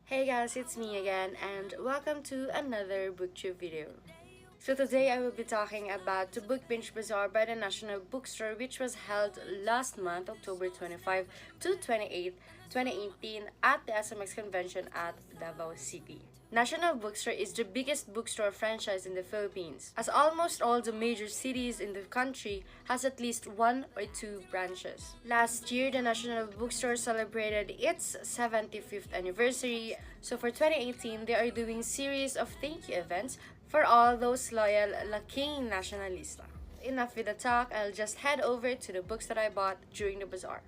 Hey guys, it's me again and welcome to another booktube video. So today I will be talking about the Book Binge Bazaar by the National Bookstore, which was held last month, October 25 to 28, 2018 at the SMX convention at Davao City. National Bookstore is the biggest bookstore franchise in the Philippines, as almost all the major cities in the country has at least one or two branches. Last year, the National Bookstore celebrated its 75th anniversary, so for 2018, they are doing series of thank you events for all those loyal laking nationalista. Enough with the talk, I'll just head over to the books that I bought during the bazaar.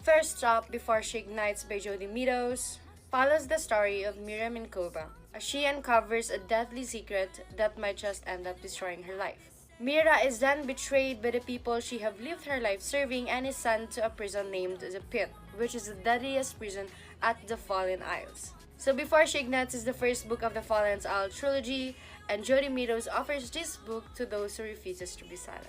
First stop before she ignites by Jodi Meadows follows the story of Miriam in Cuba as she uncovers a deadly secret that might just end up destroying her life. Mira is then betrayed by the people she have lived her life serving and is sent to a prison named the Pit, which is the deadliest prison at the Fallen Isles. So before she ignites is the first book of the Fallen Isles trilogy, and Jodi Meadows offers this book to those who refuses to be silent.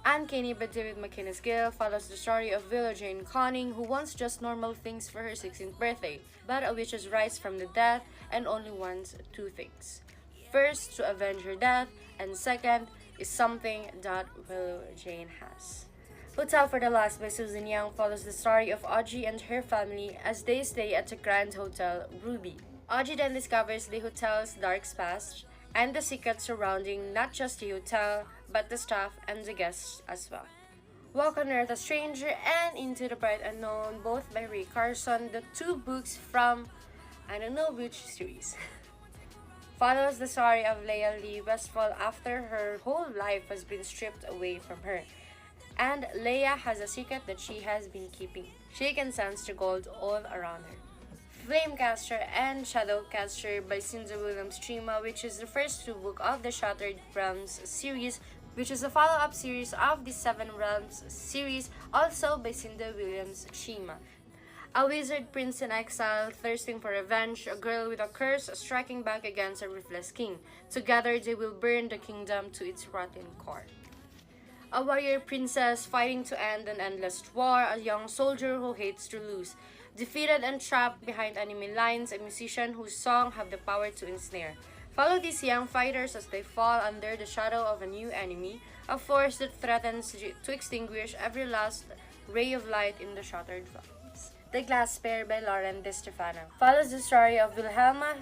Uncanny by David McKinnis Gill follows the story of Willow Jane Conning, who wants just normal things for her 16th birthday, but a witch's rise from the death and only wants two things. First, to avenge her death, and second is something that Willow Jane has. Hotel for the Lost by Susan Young follows the story of Audrey and her family as they stay at the Grand Hotel Ruby. Audrey then discovers the hotel's dark past and the secrets surrounding not just the hotel, but the staff and the guests as well. Walk on Earth, A Stranger, and Into the Bright Unknown, both by Ray Carson, the two books from I don't know which series. Follows the story of Leia Lee Westfall after her whole life has been stripped away from her. And Leia has a secret that she has been keeping. She can sense the gold all around her. Flamecaster and Shadowcaster by Cinda Williams Chima, which is the first two book of the Shattered Realms series, which is a follow-up series of the Seven Realms series, also by Cinda Williams Chima. A wizard prince in exile, thirsting for revenge, a girl with a curse striking back against a ruthless king. Together they will burn the kingdom to its rotten core. A warrior princess fighting to end an endless war, a young soldier who hates to lose. Defeated and trapped behind enemy lines, a musician whose song have the power to ensnare. Follow these young fighters as they fall under the shadow of a new enemy, a force that threatens to extinguish every last ray of light in the shattered realms. The Glass Spare by Lauren Di Stefano follows the story of Wilhelma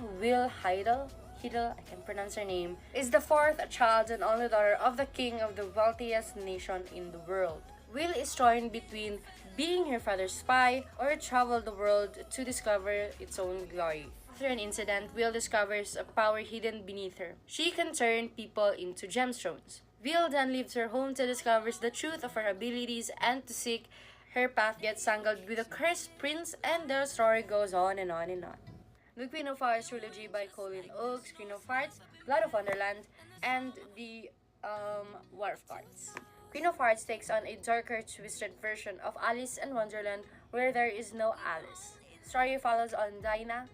Heidel, I can pronounce her name, is the fourth child and only daughter of the king of the wealthiest nation in the world. Will is torn between being her father's spy or travel the world to discover its own glory. After an incident, Will discovers a power hidden beneath her. She can turn people into gemstones. Will then leaves her home to discover the truth of her abilities and to seek her path gets tangled with a cursed prince, and the story goes on and on and on. The Queen of Hearts trilogy by Colin Oakes, Queen of Hearts, Blood of Wonderland, and the War of Cards. Queen of Hearts takes on a darker, twisted version of Alice in Wonderland where there is no Alice. Story follows on Dina.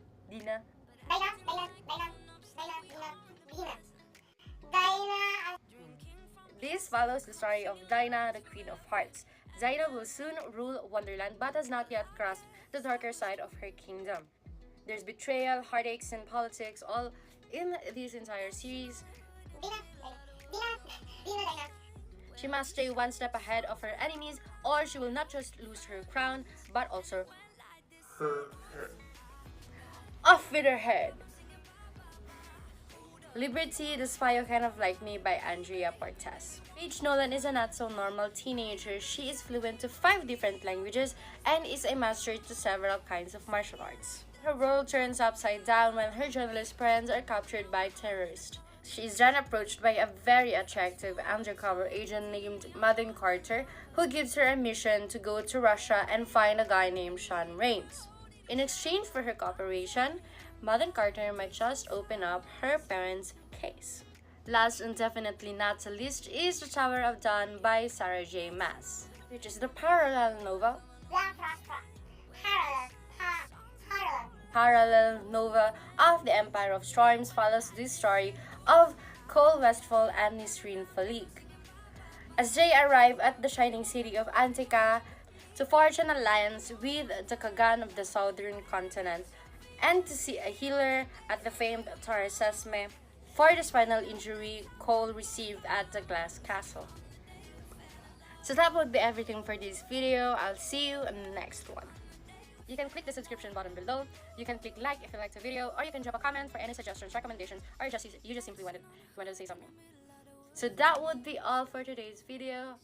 This follows the story of Dinah, the Queen of Hearts. Dinah will soon rule Wonderland but has not yet crossed the darker side of her kingdom. There's betrayal, heartaches, and politics all in this entire series. She must stay one step ahead of her enemies or she will not just lose her crown but also her head. Off with her head! Liberty, the Spy Who Kind of Like Me by Andrea Portes. Paige Nolan is a not-so-normal teenager. She is fluent to 5 different languages and is a master to several kinds of martial arts. Her world turns upside down when her journalist friends are captured by terrorists. She is then approached by a very attractive undercover agent named Madden Carter, who gives her a mission to go to Russia and find a guy named Sean Rains. In exchange for her cooperation, Madden Carter might just open up her parents' case. Last and definitely not the least is The Tower of Dawn by Sarah J. Maas, which is the parallel nova of The Empire of Storms. Follows this story of Cole Westfall and Nisreen Falik as they arrive at the shining city of Antica to forge an alliance with the Kagan of the southern continent and to see a healer at the famed Torres Sesame for the spinal injury Cole received at the Glass Castle. So that would be everything for this video. I'll see you in the next one. You can click the subscription button below, you can click like if you liked the video, or you can drop a comment for any suggestions, recommendations, or you just simply wanted to say something. So that would be all for today's video.